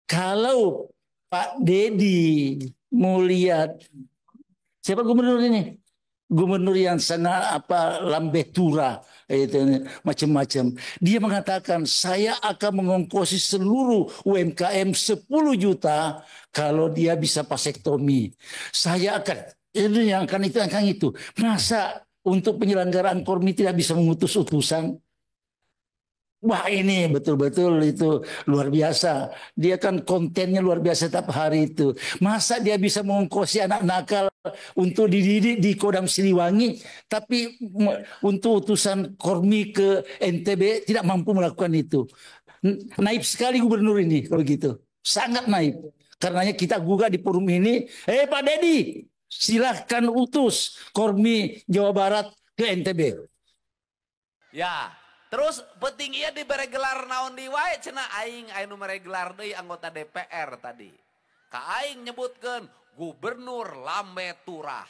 Kalau Pak Dedi mau lihat siapa gubernur ini? Gubernur yang sangat lambe tura itu macam-macam. Dia mengatakan saya akan mengongkosi seluruh UMKM 10 juta kalau dia bisa vasektomi. Saya akan itu. Masa untuk penyelenggaraan KORMI tidak bisa mengutus utusan? Wah ini betul-betul itu luar biasa. Dia kan kontennya luar biasa setiap hari itu. Masa dia bisa mengongkosi anak nakal untuk dididik di Kodam Siliwangi, tapi untuk utusan KORMI ke NTB tidak mampu melakukan itu. Naib sekali gubernur ini kalau gitu. Sangat naib. Karenanya kita gugah di forum ini, Pak Dedi, silahkan utus KORMI Jawa Barat ke NTB. Ya, terus penting iya diberi gelar naon di wae cenah aing anu mere gelar deui anggota DPR tadi. Ka aing nyebutkeun Gubernur Lambe Turah.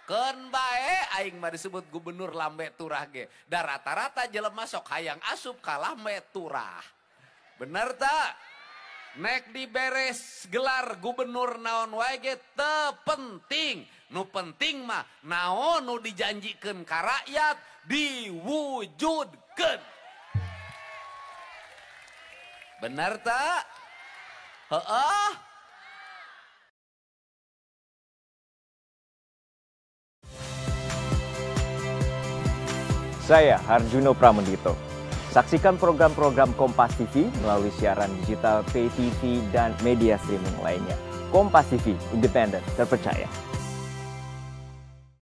Keun bae aing mah disebut Gubernur Lambe Turah ge. Da rata-rata jelema sok hayang asup ka Lambe Turah. Bener tak? Nek diberes gelar gubernur naon wae ge teu penting. Nu penting mah naon nu dijanjikeun ka rakyat diwujudkeun. Bener tak? Heeh. Saya Harjuno Pramendito. Saksikan program-program Kompas TV melalui siaran digital, pay TV, dan media streaming lainnya. Kompas TV, independen, terpercaya.